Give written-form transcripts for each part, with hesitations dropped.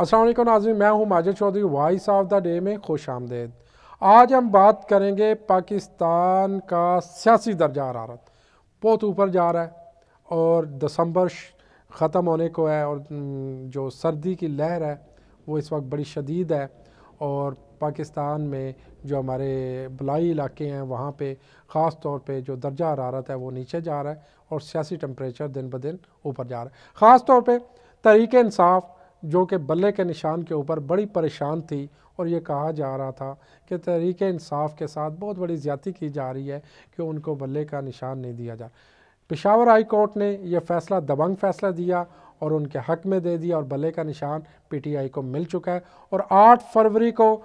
السلام علیکم ناظرین، میں ہوں Majid Chaudhry, voice of the day میں خوش آمدید۔ آج ہم بات کریں گے پاکستان کا سیاسی درجہ حرارت بہت اوپر جا رہا ہے اور دسمبر ختم ہونے کو ہے، اور جو سردی کی لہر ہے وہ اس وقت بڑی شدید ہے، اور پاکستان میں جو ہمارے بلائی علاقے ہیں وہاں پہ خاص طور پہ جو درجہ حرارت ہے وہ نیچے جا رہا ہے اور سیاسی ٹمپریچر دن بدن اوپر جا رہا ہے۔ خاص طور پہ تحریک انصاف جو کہ بلے کے نشان کے اوپر بڑی پریشان تھی، اور یہ کہا جا رہا تھا کہ تحریک انصاف کے ساتھ بہت بڑی زیادتی کی جا رہی ہے کہ ان کو بلے کا نشان نہیں دیا جا۔ پشاور ہائی کورٹ نے یہ فیصلہ دبنگ فیصلہ دیا اور ان کے حق میں دے دیا، اور بلے کا نشان پی ٹی آئی کو مل چکا ہے، اور 8 فروری کو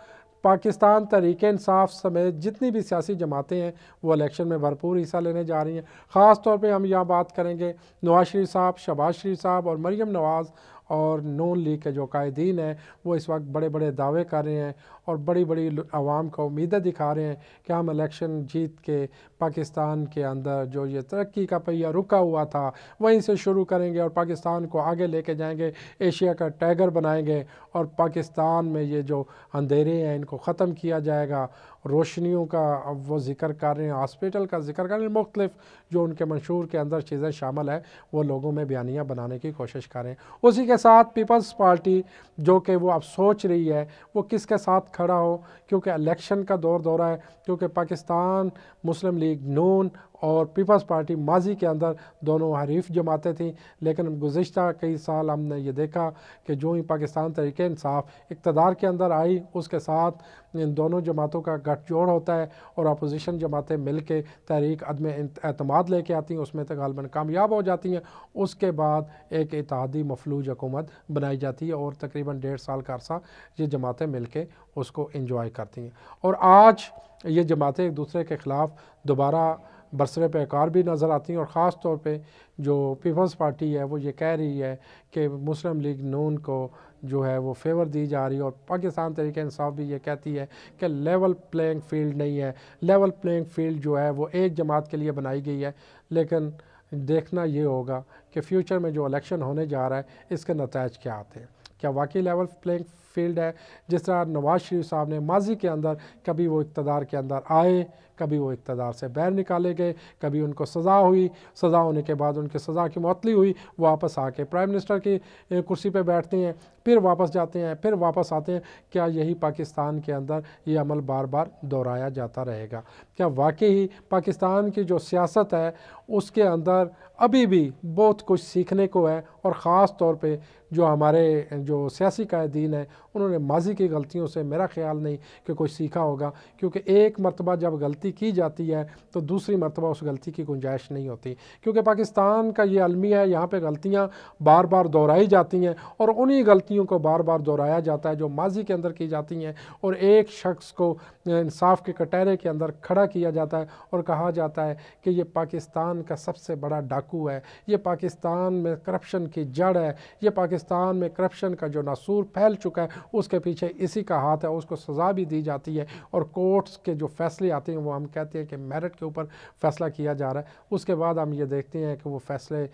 پاکستان تحریک انصاف سمیت جتنی بھی سیاسی جماعتیں ہیں وہ الیکشن میں بھرپور حصہ لینے جا رہی ہیں۔ خاص طور پہ ہم یہاں بات کریں گے نواز شریف صاحب، شہباز شریف صاحب اور مریم نواز اور نون لیگ کے جو قائدین ہیں وہ اس وقت بڑے بڑے دعوے کر رہے ہیں اور بڑی بڑی عوام کو امیدیں دکھا رہے ہیں کہ ہم الیکشن جیت کے پاکستان کے اندر جو یہ ترقی کا پہیہ رکا ہوا تھا وہیں سے شروع کریں گے اور پاکستان کو آگے لے کے جائیں گے، ایشیا کا ٹائگر بنائیں گے، اور پاکستان میں یہ جو اندھیرے ہیں ان کو ختم کیا جائے گا۔ روشنیوں کا وہ ذکر کر رہے ہیں، ہاسپٹل کا ذکر کر رہے ہیں، مختلف جو ان کے منشور کے اندر چیزیں شامل ہیں وہ لوگوں میں بیانیہ بنانے کی کوشش کر رہے ہیں۔ اسی کے ساتھ پیپلز پارٹی جو کہ وہ اب سوچ رہی ہے وہ کس کے ساتھ کھڑا ہو، کیونکہ الیکشن کا دور ہے، کیونکہ پاکستان مسلم لیگ نون اور پیپلز پارٹی ماضی کے اندر دونوں حریف جماعتیں تھیں، لیکن گزشتہ کئی سال ہم نے یہ دیکھا کہ جو ہی پاکستان تحریک انصاف اقتدار کے اندر آئی اس کے ساتھ ان دونوں جماعتوں کا گٹھ جوڑ ہوتا ہے اور اپوزیشن جماعتیں مل کے تحریک عدم اعتماد لے کے آتی ہیں، اس میں غالباً کامیاب ہو جاتی ہیں۔ اس کے بعد ایک اتحادی مفلوج حکومت بنائی جاتی ہے اور تقریباً 1.5 سال کا عرصہ یہ جماعتیں مل کے اس کو انجوائے کرتی ہیں، اور آج یہ جماعتیں ایک دوسرے کے خلاف دوبارہ برسر پیکار بھی نظر آتی ہیں، اور خاص طور پہ جو پیپلز پارٹی ہے وہ یہ کہہ رہی ہے کہ مسلم لیگ نون کو جو ہے وہ فیور دی جا رہی ہے، اور پاکستان تحریک انصاف بھی یہ کہتی ہے کہ لیول پلینگ فیلڈ نہیں ہے۔ لیول پلینگ فیلڈ جو ہے وہ ایک جماعت کے لیے بنائی گئی ہے، لیکن دیکھنا یہ ہوگا کہ فیوچر میں جو الیکشن ہونے جا رہا ہے اس کے نتائج کیا آتے ہیں، کیا واقعی لیول پلینگ فیلڈ ہے؟ جس طرح نواز شریف صاحب نے ماضی کے اندر کبھی وہ اقتدار کے اندر آئے، کبھی وہ اقتدار سے باہر نکالے گئے، کبھی ان کو سزا ہوئی، سزا ہونے کے بعد ان کی سزا کی معطلی ہوئی، واپس آ کے پرائم منسٹر کی کرسی پہ بیٹھتے ہیں، پھر واپس جاتے ہیں، پھر واپس آتے ہیں۔ کیا یہی پاکستان کے اندر یہ عمل بار بار دہرایا جاتا رہے گا؟ کیا واقعی پاکستان کی جو سیاست ہے اس کے اندر ابھی بھی بہت کچھ سیکھنے کو ہے؟ اور خاص طور پہ جو ہمارے جو سیاسی قائدین ہیں انہوں نے ماضی کی غلطیوں سے میرا خیال نہیں کہ کوئی سیکھا ہوگا، کیونکہ ایک مرتبہ جب غلطی کی جاتی ہے تو دوسری مرتبہ اس غلطی کی گنجائش نہیں ہوتی، کیونکہ پاکستان کا یہ المیہ ہے، یہاں پہ غلطیاں بار بار دہرائی جاتی ہیں اور انہی غلطیوں کو بار بار دہرایا جاتا ہے جو ماضی کے اندر کی جاتی ہیں، اور ایک شخص کو انصاف کے کٹہرے کے اندر کھڑا کیا جاتا ہے اور کہا جاتا ہے کہ یہ پاکستان کا سب سے بڑا ڈاکو ہے، یہ پاکستان میں کرپشن کی جڑ ہے، یہ پاکستان میں کرپشن کا جو ناسور پھیل چکا ہے اس کے پیچھے اسی کا ہاتھ ہے، اس کو سزا بھی دی جاتی ہے، اور کورٹس کے جو فیصلے آتے ہیں وہ ہم کہتے ہیں کہ میرٹ کے اوپر فیصلہ کیا جا رہا ہے، اس کے بعد ہم یہ دیکھتے ہیں کہ وہ فیصلے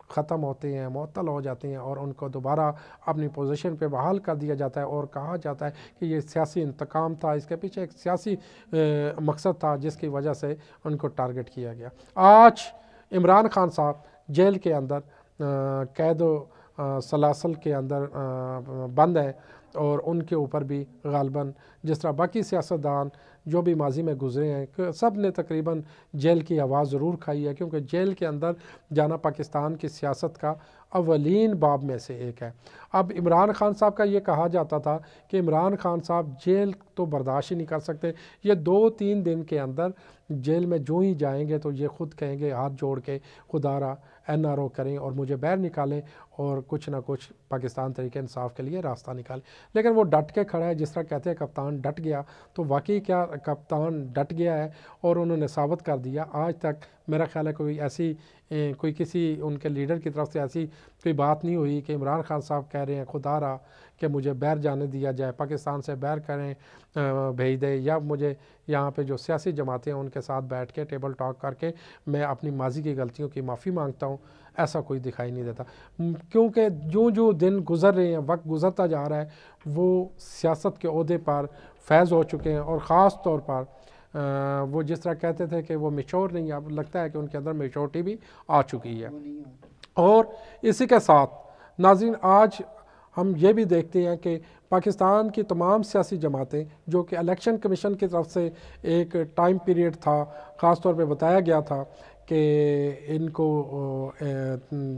ختم ہوتے ہیں، معطل ہو جاتے ہیں، اور ان کو دوبارہ اپنی پوزیشن پہ بحال کر دیا جاتا ہے، اور کہا جاتا ہے کہ یہ سیاسی انتقام تھا، اس کے پیچھے ایک سیاسی مقصد تھا جس کی وجہ سے ان کو ٹارگٹ کیا گیا۔ آج عمران خان صاحب جیل کے اندر قید و سلاسل کے اندر بند ہیں، اور ان کے اوپر بھی غالباً جس طرح باقی سیاستدان جو بھی ماضی میں گزرے ہیں کہ سب نے تقریباً جیل کی آواز ضرور کھائی ہے، کیونکہ جیل کے اندر جانا پاکستان کی سیاست کا اولین باب میں سے ایک ہے۔ اب عمران خان صاحب کا یہ کہا جاتا تھا کہ عمران خان صاحب جیل تو برداشت ہی نہیں کر سکتے، یہ 2-3 دن کے اندر جیل میں جو ہی جائیں گے تو یہ خود کہیں گے ہاتھ جوڑ کے خدا را NRO کریں اور مجھے باہر نکالیں اور کچھ نہ کچھ پاکستان تحریک انصاف کے لیے راستہ نکالیں، لیکن وہ ڈٹ کے کھڑا ہے۔ جس طرح کہتے ہیں کپتان ڈٹ گیا، تو واقعی کیا کپتان ڈٹ گیا ہے، اور انہوں نے ثابت کر دیا آج تک میرا خیال ہے کوئی کسی ان کے لیڈر کی طرف سے ایسی کوئی بات نہیں ہوئی کہ عمران خان صاحب کہہ رہے ہیں خدا را کہ مجھے باہر جانے دیا جائے، پاکستان سے باہر کریں بھیج دے، یا مجھے یہاں پہ جو سیاسی جماعتیں ہیں ان کے ساتھ بیٹھ کے ٹیبل ٹاک کر کے میں اپنی ماضی کی غلطیوں کی معافی مانگتا ہوں، ایسا کوئی دکھائی نہیں دیتا۔ کیونکہ جو دن گزر رہے ہیں، وقت گزرتا جا رہا ہے، وہ سیاست کے عہدے پر فیض ہو چکے ہیں، اور خاص طور پر وہ جس طرح کہتے تھے کہ وہ میچور نہیں، اب لگتا ہے کہ ان کے اندر میچورٹی بھی آ چکی ہے۔ اور اسی کے ساتھ ناظرین آج ہم یہ بھی دیکھتے ہیں کہ پاکستان کی تمام سیاسی جماعتیں جو کہ الیکشن کمیشن کی طرف سے ایک ٹائم پیریڈ تھا، خاص طور پہ بتایا گیا تھا کہ ان کو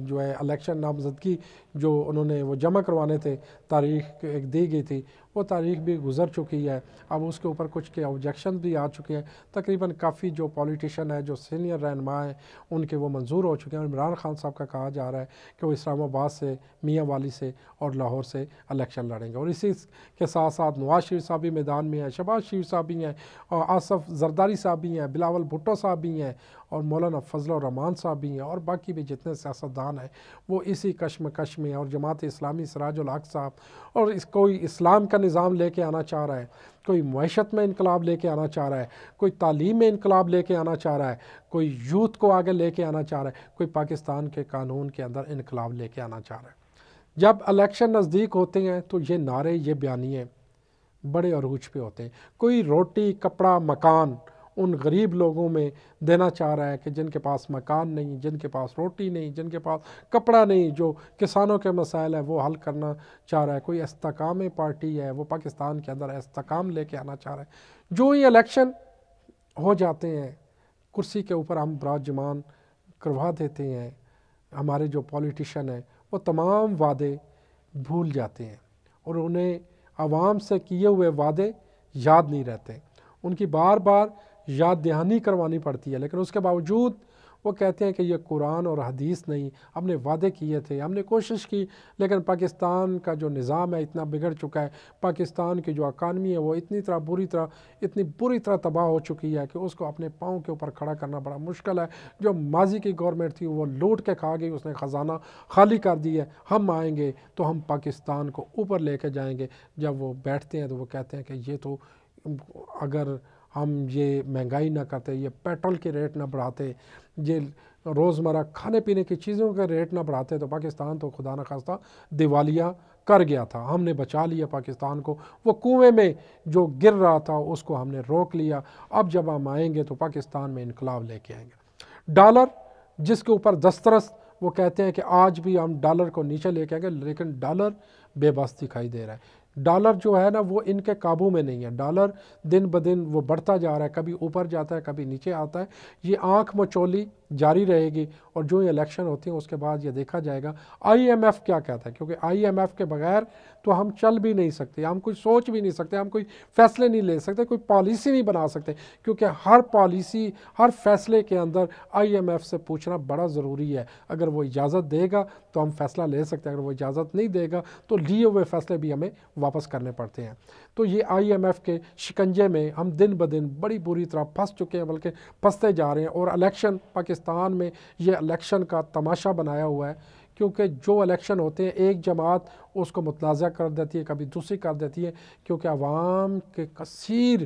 جو ہے الیکشن نامزدگی جو انہوں نے وہ جمع کروانے تھے، تاریخ ایک دی گئی تھی، وہ تاریخ بھی گزر چکی ہے۔ اب اس کے اوپر کچھ کے آبجیکشن بھی آ چکے ہیں، تقریباً کافی جو پولیٹیشین ہے، جو سینئر رہنما ہیں، ان کے وہ منظور ہو چکے ہیں۔ اور عمران خان صاحب کا کہا جا رہا ہے کہ وہ اسلام آباد سے، میاں والی سے اور لاہور سے الیکشن لڑیں گے، اور اسی کے ساتھ ساتھ نواز شریف صاحب بھی میدان میں ہیں، شہباز شریف صاحب بھی ہیں، اور آصف زرداری صاحب بھی ہیں، بلاول بھٹو صاحب بھی ہیں، اور مولانا فضل الرحمان صاحب بھی ہیں، اور باقی بھی جتنے سیاستدان ہیں وہ اسی کشمکش میں ہیں۔ اور جماعت اسلامی سراج الحق صاحب، اور کوئی اسلام کا نظام لے کے آنا چاہ رہا ہے، کوئی معیشت میں انقلاب لے کے آنا چاہ رہا ہے، کوئی تعلیم میں انقلاب لے کے آنا چاہ رہا ہے، کوئی یوتھ کو آگے لے کے آنا چاہ رہا ہے، کوئی پاکستان کے قانون کے اندر انقلاب لے کے آنا چاہ رہا ہے۔ جب الیکشن نزدیک ہوتے ہیں تو یہ نعرے، یہ بیانیے بڑے عروج پہ ہوتے ہیں۔ کوئی روٹی کپڑا مکان ان غریب لوگوں میں دینا چاہ رہا ہے کہ جن کے پاس مکان نہیں، جن کے پاس روٹی نہیں، جن کے پاس کپڑا نہیں، جو کسانوں کے مسائل ہے وہ حل کرنا چاہ رہا ہے۔ کوئی استحکام پارٹی ہے، وہ پاکستان کے اندر استحکام لے کے آنا چاہ رہا ہے۔ جو ہی الیکشن ہو جاتے ہیں، کرسی کے اوپر ہم براجمان کروا دیتے ہیں، ہمارے جو پولیٹیشین ہیں وہ تمام وعدے بھول جاتے ہیں، اور انہیں عوام سے کیے ہوئے وعدے یاد نہیں رہتے، ان کی بار بار یاد دہانی کروانی پڑتی ہے، لیکن اس کے باوجود وہ کہتے ہیں کہ یہ قرآن اور حدیث نہیں، ہم نے وعدے کیے تھے، ہم نے کوشش کی، لیکن پاکستان کا جو نظام ہے اتنا بگڑ چکا ہے، پاکستان کی جو اکانومی ہے وہ اتنی بری طرح تباہ ہو چکی ہے کہ اس کو اپنے پاؤں کے اوپر کھڑا کرنا بڑا مشکل ہے۔ جو ماضی کی گورنمنٹ تھی وہ لوٹ کے کھا گئی، اس نے خزانہ خالی کر دی ہے، ہم آئیں گے تو ہم پاکستان کو اوپر لے کے جائیں گے۔ جب وہ بیٹھتے ہیں تو وہ کہتے ہیں کہ یہ تو اگر ہم یہ مہنگائی نہ کرتے، یہ پیٹرول کے ریٹ نہ بڑھاتے، یہ روزمرہ کھانے پینے کی چیزوں کے ریٹ نہ بڑھاتے، تو پاکستان تو خدا نخواستہ دیوالیہ کر گیا تھا۔ ہم نے بچا لیا پاکستان کو، وہ کنویں میں جو گر رہا تھا اس کو ہم نے روک لیا، اب جب ہم آئیں گے تو پاکستان میں انقلاب لے کے آئیں گے۔ ڈالر جس کے اوپر دسترس، وہ کہتے ہیں کہ آج بھی ہم ڈالر کو نیچے لے کے آئیں گے، لیکن ڈالر بے بس دکھائی دے رہا ہے۔ ڈالر جو ہے نا وہ ان کے قابو میں نہیں ہے، ڈالر دن بدن وہ بڑھتا جا رہا ہے، کبھی اوپر جاتا ہے کبھی نیچے آتا ہے۔ یہ آنکھ مچولی جاری رہے گی، اور جو ہی الیکشن ہوتی ہیں اس کے بعد یہ دیکھا جائے گا آئی ایم ایف کیا کہتا ہے، کیونکہ آئی ایم ایف کے بغیر تو ہم چل بھی نہیں سکتے، ہم کوئی سوچ بھی نہیں سکتے، ہم کوئی فیصلے نہیں لے سکتے، کوئی پالیسی نہیں بنا سکتے، کیونکہ ہر پالیسی، ہر فیصلے کے اندر آئی ایم ایف سے پوچھنا بڑا ضروری ہے۔ اگر وہ اجازت دے گا تو ہم فیصلہ لے سکتے ہیں، اگر وہ اجازت نہیں دے گا تو لیے ہوئے فیصلے بھی ہمیں واپس کرنے پڑتے ہیں۔ تو یہ آئی ایم ایف کے شکنجے میں ہم دن بدن بڑی بری طرح پھنس چکے ہیں، بلکہ پھنستے جا رہے ہیں۔ اور الیکشن پاکستان میں یہ الیکشن کا تماشا بنایا ہوا ہے، کیونکہ جو الیکشن ہوتے ہیں ایک جماعت اس کو متنازع کر دیتی ہے، کبھی دوسری کر دیتی ہے، کیونکہ عوام کے کثیر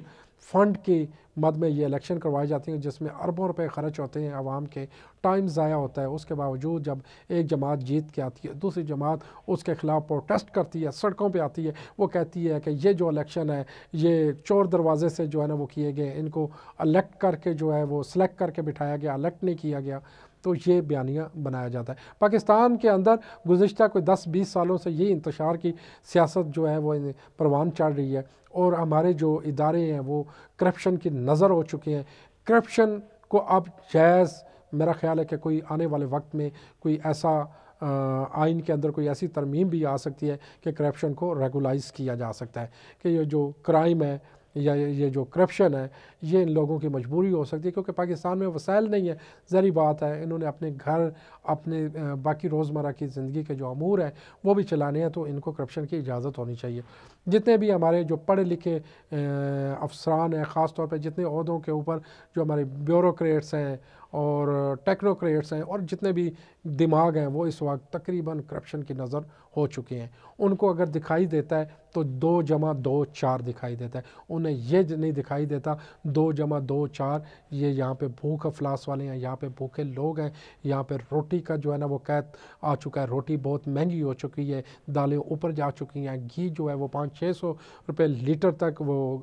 فنڈ کی مد میں یہ الیکشن کروائی جاتی ہیں، جس میں اربوں روپے خرچ ہوتے ہیں، عوام کے ٹائم ضائع ہوتا ہے۔ اس کے باوجود جب ایک جماعت جیت کے آتی ہے، دوسری جماعت اس کے خلاف پروٹیسٹ کرتی ہے، سڑکوں پہ آتی ہے، وہ کہتی ہے کہ یہ جو الیکشن ہے یہ چور دروازے سے جو ہے نا وہ کیے گئے، ان کو الیکٹ کر کے جو ہے وہ سلیکٹ کر کے بٹھایا گیا، الیکٹ نہیں کیا گیا۔ تو یہ بیانیہ بنایا جاتا ہے۔ پاکستان کے اندر گزشتہ کوئی 10-20 سالوں سے یہ انتشار کی سیاست جو ہے وہ پروان چڑھ رہی ہے، اور ہمارے جو ادارے ہیں وہ کرپشن کی نظر ہو چکے ہیں۔ کرپشن کو اب جائز، میرا خیال ہے کہ کوئی آنے والے وقت میں کوئی ایسا آئین کے اندر کوئی ایسی ترمیم بھی آ سکتی ہے کہ کرپشن کو ریگولائز کیا جا سکتا ہے، کہ یہ جو کرائم ہے یا یہ جو کرپشن ہے یہ ان لوگوں کی مجبوری ہو سکتی ہے، کیونکہ پاکستان میں وسائل نہیں ہے۔ ظاہری بات ہے انہوں نے اپنے گھر، اپنے باقی روزمرہ کی زندگی کے جو امور ہیں وہ بھی چلانے ہیں، تو ان کو کرپشن کی اجازت ہونی چاہیے۔ جتنے بھی ہمارے جو پڑھے لکھے افسران ہیں، خاص طور پہ جتنے عہدوں کے اوپر جو ہمارے بیوروکریٹس ہیں اور ٹیکنوکریٹس ہیں اور جتنے بھی دماغ ہیں، وہ اس وقت تقریباً کرپشن کی نظر ہو چکے ہیں۔ ان کو اگر دکھائی دیتا ہے تو 2 + 2 4 دکھائی دیتا ہے، انہیں یہ نہیں دکھائی دیتا 2 + 2 4 یہ یہاں پہ بھوک افلاس والے ہیں، یہاں پہ بھوکے لوگ ہیں، یہاں پہ روٹی کا جو ہے نا وہ قید آ چکا ہے، روٹی بہت مہنگی ہو چکی ہے، دالیں اوپر جا چکی ہیں، گھی جو ہے وہ 500-600 روپے لیٹر تک وہ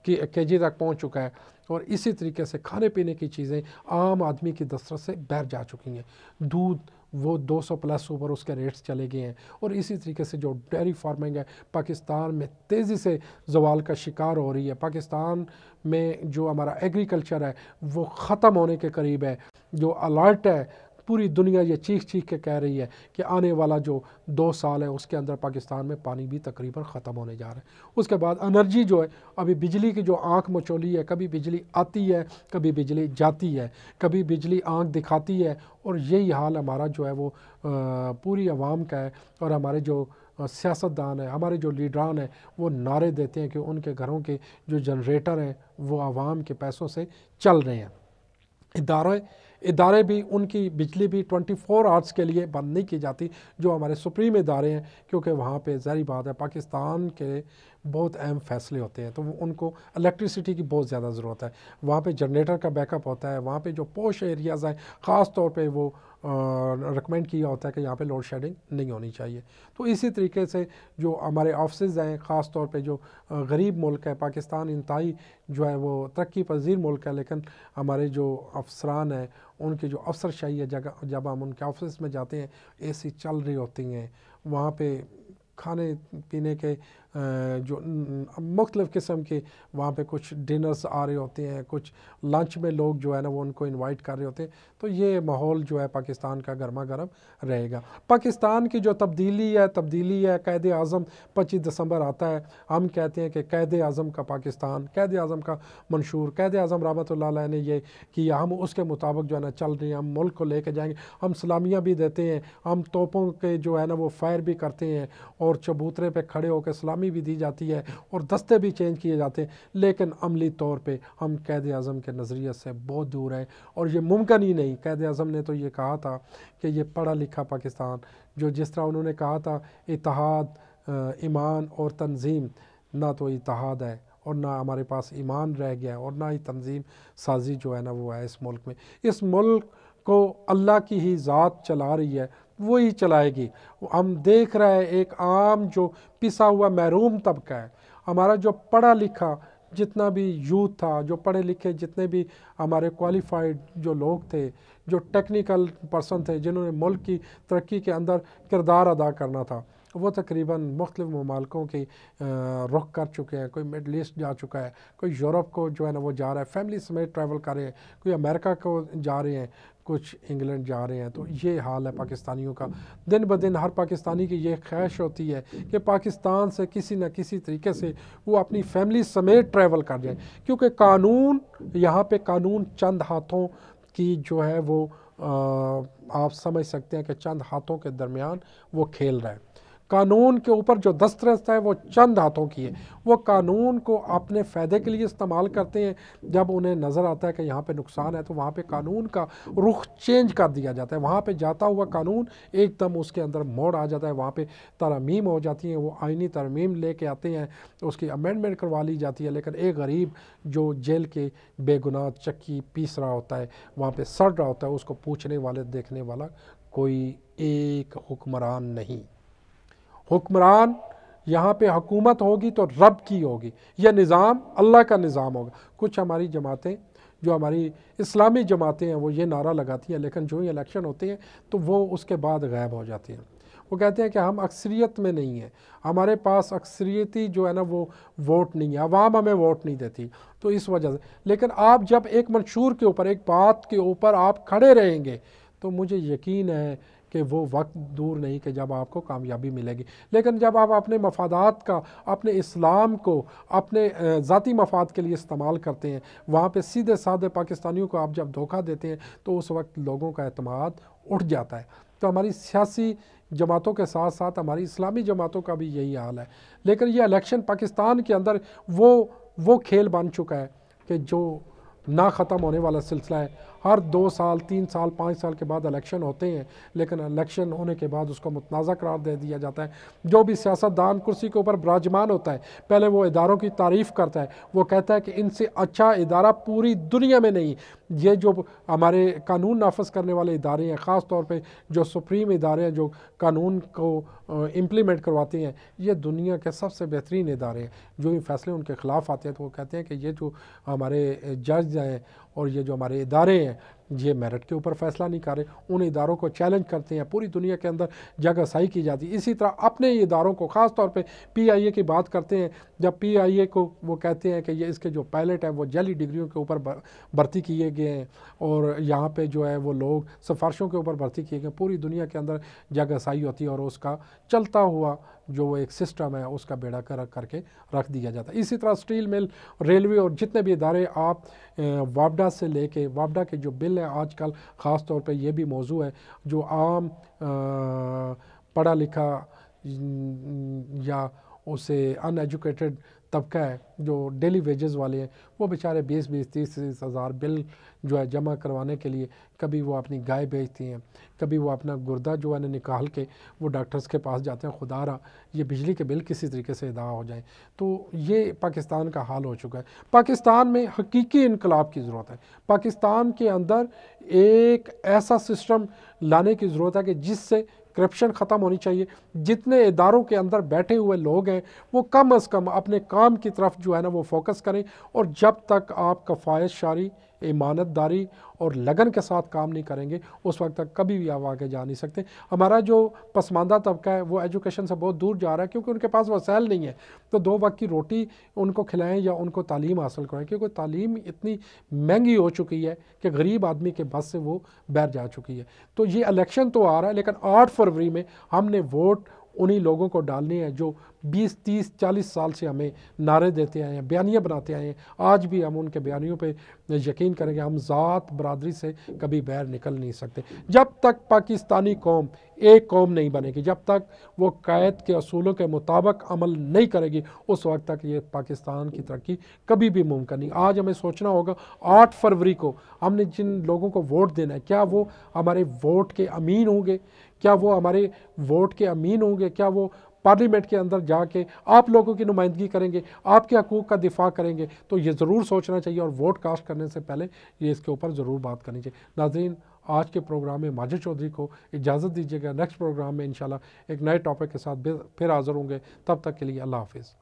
کے جی تک پہنچ چکا ہے، اور اسی طریقے سے کھانے پینے کی چیزیں عام آدمی کی دسترس سے باہر جا چکی ہیں۔ دودھ وہ 200+ اوپر اس کے ریٹس چلے گئے ہیں، اور اسی طریقے سے جو ڈیری فارمنگ ہے پاکستان میں تیزی سے زوال کا شکار ہو رہی ہے۔ پاکستان میں جو ہمارا ایگریکلچر ہے وہ ختم ہونے کے قریب ہے۔ جو الرٹ ہے، پوری دنیا یہ چیخ چیخ کے کہہ رہی ہے کہ آنے والا جو 2 سال ہے اس کے اندر پاکستان میں پانی بھی تقریباً ختم ہونے جا رہا ہے۔ اس کے بعد انرجی جو ہے، ابھی بجلی کی جو آنکھ مچولی ہے، کبھی بجلی آتی ہے کبھی بجلی جاتی ہے، کبھی بجلی آنکھ دکھاتی ہے، اور یہی حال ہمارا جو ہے وہ پوری عوام کا ہے۔ اور ہمارے جو سیاستدان ہیں، ہمارے جو لیڈران ہیں، وہ نعرے دیتے ہیں کہ ان کے گھروں کے جو جنریٹر ہیں وہ عوام کے پیسوں سے چل رہے ہیں۔ ادارے بھی، ان کی بجلی بھی 24 آورس کے لیے بند نہیں کی جاتی، جو ہمارے سپریم ادارے ہیں، کیونکہ وہاں پہ ظاہری بات ہے پاکستان کے بہت اہم فیصلے ہوتے ہیں، تو ان کو الیکٹریسٹی کی بہت زیادہ ضرورت ہے۔ وہاں پہ جنریٹر کا بیک اپ ہوتا ہے، وہاں پہ جو پوش ایریاز ہیں خاص طور پہ وہ ریکمینڈ کیا ہوتا ہے کہ یہاں پہ لوڈ شیڈنگ نہیں ہونی چاہیے۔ تو اسی طریقے سے جو ہمارے آفسز ہیں، خاص طور پہ جو غریب ملک ہے پاکستان، انتہائی جو ہے وہ ترقی پذیر ملک ہے، لیکن ہمارے جو افسران ہیں ان کی جو افسر شاہی ہے، جب ہم ان کے آفس میں جاتے ہیں اے سی چل رہی ہوتی ہیں، وہاں پہ کھانے پینے کے جو مختلف قسم کے وہاں پہ کچھ ڈنرز آ رہے ہوتے ہیں، کچھ لنچ میں لوگ جو ہے نا وہ ان کو انوائٹ کر رہے ہوتے ہیں، تو یہ ماحول جو ہے پاکستان کا گرما گرم رہے گا۔ پاکستان کی جو تبدیلی ہے، قائد اعظم 25 دسمبر آتا ہے، ہم کہتے ہیں کہ قائد اعظم کا پاکستان، قائد اعظم کا منشور، قائد اعظم رحمۃ اللہ علیہ نے یہ کیا، ہم اس کے مطابق جو ہے نا چل رہے ہیں، ہم ملک کو لے کے جائیں گے، ہم سلامیاں بھی دیتے ہیں، ہم توپوں کے جو ہے نا وہ فائر بھی کرتے ہیں، اور چبوترے پہ کھڑے ہو کے سلامی بھی دی جاتی ہے، اور دستے بھی چینج کیے جاتے ہیں، لیکن عملی طور پہ ہم قائد اعظم کے نظریے سے بہت دور ہیں، اور یہ ممکن ہی نہیں۔ قائد اعظم نے تو یہ کہا تھا کہ یہ پڑھا لکھا پاکستان، جو جس طرح انہوں نے کہا تھا اتحاد، ایمان اور تنظیم، نہ تو اتحاد ہے اور نہ ہمارے پاس ایمان رہ گیا اور نہ ہی تنظیم سازی جو ہے نا وہ ہے اس ملک میں۔ اس ملک کو اللہ کی ہی ذات چلا رہی ہے، وہی چلائے گی۔ ہم دیکھ رہے ہیں ایک عام جو پسا ہوا محروم طبقہ ہے، ہمارا جو پڑھا لکھا جتنا بھی یوتھ تھا، جو پڑھے لکھے جتنے بھی ہمارے کوالیفائڈ جو لوگ تھے، جو ٹیکنیکل پرسن تھے، جنہوں نے ملک کی ترقی کے اندر کردار ادا کرنا تھا، وہ تقریباً مختلف ممالکوں کی رخ کر چکے ہیں۔ کوئی مڈل ایسٹ جا چکا ہے، کوئی یورپ کو جو ہے نا وہ جا رہا ہے، فیملی سمیت ٹریول کر رہے ہیں، کوئی امریکہ کو جا رہے ہیں، کچھ انگلینڈ جا رہے ہیں۔ تو یہ حال ہے پاکستانیوں کا۔ دن بدن ہر پاکستانی کی یہ خواہش ہوتی ہے کہ پاکستان سے کسی نہ کسی طریقے سے وہ اپنی فیملی سمیت ٹریول کر جائیں، کیونکہ قانون یہاں پہ قانون چند ہاتھوں کی جو ہے وہ آپ سمجھ سکتے ہیں کہ چند ہاتھوں کے درمیان وہ کھیل رہا ہے۔ قانون کے اوپر جو دسترس ہے وہ چند ہاتھوں کی ہے، وہ قانون کو اپنے فائدے کے لیے استعمال کرتے ہیں، جب انہیں نظر آتا ہے کہ یہاں پہ نقصان ہے تو وہاں پہ قانون کا رخ چینج کر دیا جاتا ہے، وہاں پہ جاتا ہوا قانون ایک دم اس کے اندر موڑ آ جاتا ہے، وہاں پہ ترامیم ہو جاتی ہیں، وہ آئینی ترمیم لے کے آتے ہیں، اس کی امینڈمنٹ کروا لی جاتی ہے، لیکن ایک غریب جو جیل کے بے گناہ چکی پیس رہا ہوتا ہے، وہاں پہ سڑ رہا ہوتا ہے، اس کو پوچھنے والے دیکھنے والا کوئی ایک حکمران نہیں۔ حکمران یہاں پہ حکومت ہوگی تو رب کی ہوگی، یہ نظام اللہ کا نظام ہوگا۔ کچھ ہماری جماعتیں جو ہماری اسلامی جماعتیں ہیں وہ یہ نعرہ لگاتی ہیں، لیکن جو ہی الیکشن ہوتے ہیں تو وہ اس کے بعد غائب ہو جاتی ہیں۔ وہ کہتے ہیں کہ ہم اکثریت میں نہیں ہیں، ہمارے پاس اکثریتی جو ہے نا وہ ووٹ نہیں ہے، عوام ہمیں ووٹ نہیں دیتی، تو اس وجہ سے۔ لیکن آپ جب ایک منشور کے اوپر، ایک بات کے اوپر آپ کھڑے رہیں گے تو مجھے یقین ہے کہ وہ وقت دور نہیں کہ جب آپ کو کامیابی ملے گی۔ لیکن جب آپ اپنے مفادات کا، اپنے اسلام کو اپنے ذاتی مفاد کے لیے استعمال کرتے ہیں، وہاں پہ سیدھے سادھے پاکستانیوں کو آپ جب دھوکہ دیتے ہیں تو اس وقت لوگوں کا اعتماد اٹھ جاتا ہے۔ تو ہماری سیاسی جماعتوں کے ساتھ ساتھ ہماری اسلامی جماعتوں کا بھی یہی حال ہے. لیکن یہ الیکشن پاکستان کے اندر وہ کھیل بن چکا ہے کہ جو نہ ختم ہونے والا سلسلہ ہے. ہر 2 سال 3 سال 5 سال کے بعد الیکشن ہوتے ہیں، لیکن الیکشن ہونے کے بعد اس کو متنازع قرار دے دیا جاتا ہے. جو بھی سیاستدان کرسی کے اوپر براجمان ہوتا ہے، پہلے وہ اداروں کی تعریف کرتا ہے، وہ کہتا ہے کہ ان سے اچھا ادارہ پوری دنیا میں نہیں. یہ جو ہمارے قانون نافذ کرنے والے ادارے ہیں، خاص طور پہ جو سپریم ادارے ہیں جو قانون کو امپلیمنٹ کرواتے ہیں، یہ دنیا کے سب سے بہترین ادارے ہیں. جو یہ فیصلے ان کے خلاف آتے ہیں تو وہ کہتے ہیں کہ یہ جو ہمارے جج ہیں اور یہ جو ہمارے ادارے ہیں یہ میرٹ کے اوپر فیصلہ نہیں کر رہے. ان اداروں کو چیلنج کرتے ہیں، پوری دنیا کے اندر جگہ سائی کی جاتی ہے. اسی طرح اپنے اداروں کو، خاص طور پہ پی آئی اے کی بات کرتے ہیں، جب پی آئی اے کو وہ کہتے ہیں کہ یہ اس کے جو پائلٹ ہیں وہ جعلی ڈگریوں کے اوپر بھرتی کیے گئے ہیں اور یہاں پہ جو ہے وہ لوگ سفارشوں کے اوپر بھرتی کیے گئے. پوری دنیا کے اندر جگہ سائی ہوتی ہے اور اس کا چلتا ہوا جو وہ ایک سسٹم ہے اس کا بیڑا کر کے رکھ دیا جاتا ہے. اسی طرح اسٹیل مل، ریلوے اور جتنے بھی ادارے آپ وابڈا سے لے کے، وابڈا کے جو بل ہیں آج کل خاص طور پہ یہ بھی موضوع ہے، جو عام پڑھا لکھا یا اسے ان ایجوکیٹڈ طبقہ ہے جو ڈیلی ویجز والے ہیں، وہ بیچارے 20-30 ہزار بل جو ہے جمع کروانے کے لیے کبھی وہ اپنی گائے بیچتے ہیں، کبھی وہ اپنا گردہ جو ہے نکال کے وہ ڈاکٹرز کے پاس جاتے ہیں. خدا را یہ بجلی کے بل کسی طریقے سے ادا ہو جائیں. تو یہ پاکستان کا حال ہو چکا ہے. پاکستان میں حقیقی انقلاب کی ضرورت ہے. پاکستان کے اندر ایک ایسا سسٹم لانے کی ضرورت ہے کہ جس سے کرپشن ختم ہونی چاہیے. جتنے اداروں کے اندر بیٹھے ہوئے لوگ ہیں وہ کم از کم اپنے کام کی طرف جو ہے نا وہ فوکس کریں، اور جب تک آپ کفایت شاری، امانت داری اور لگن کے ساتھ کام نہیں کریں گے اس وقت تک کبھی بھی آپ آگے جا نہیں سکتے. ہمارا جو پسماندہ طبقہ ہے وہ ایجوکیشن سے بہت دور جا رہا ہے کیونکہ ان کے پاس وسائل نہیں ہے. تو 2 وقت کی روٹی ان کو کھلائیں یا ان کو تعلیم حاصل کرائیں، کیونکہ تعلیم اتنی مہنگی ہو چکی ہے کہ غریب آدمی کے بس سے وہ باہر جا چکی ہے. تو یہ الیکشن تو آ رہا ہے، لیکن 8 فروری میں ہم نے ووٹ انہی لوگوں کو ڈالنے ہیں جو 20-30-40 سال سے ہمیں نعرے دیتے آئے ہیں، بیانیہ بناتے آئے ہیں. آج بھی ہم ان کے بیانیوں پہ یقین کریں گے. ہم ذات برادری سے کبھی باہر نکل نہیں سکتے. جب تک پاکستانی قوم ایک قوم نہیں بنے گی، جب تک وہ قائد کے اصولوں کے مطابق عمل نہیں کرے گی، اس وقت تک یہ پاکستان کی ترقی کبھی بھی ممکن نہیں. آج ہمیں سوچنا ہوگا 8 فروری کو ہم نے جن لوگوں کو ووٹ دینا ہے کیا وہ ہمارے ووٹ کے امین ہوں گے؟ کیا وہ ہمارے ووٹ کے امین ہوں گے؟ کیا وہ پارلیمنٹ کے اندر جا کے آپ لوگوں کی نمائندگی کریں گے، آپ کے حقوق کا دفاع کریں گے؟ تو یہ ضرور سوچنا چاہیے اور ووٹ کاسٹ کرنے سے پہلے یہ اس کے اوپر ضرور بات کرنی چاہیے. ناظرین، آج کے پروگرام میں ماجد چودھری کو اجازت دیجیے گا. نیکسٹ پروگرام میں انشاءاللہ ایک نئے ٹاپک کے ساتھ پھر حاضر ہوں گے. تب تک کے لیے اللہ حافظ.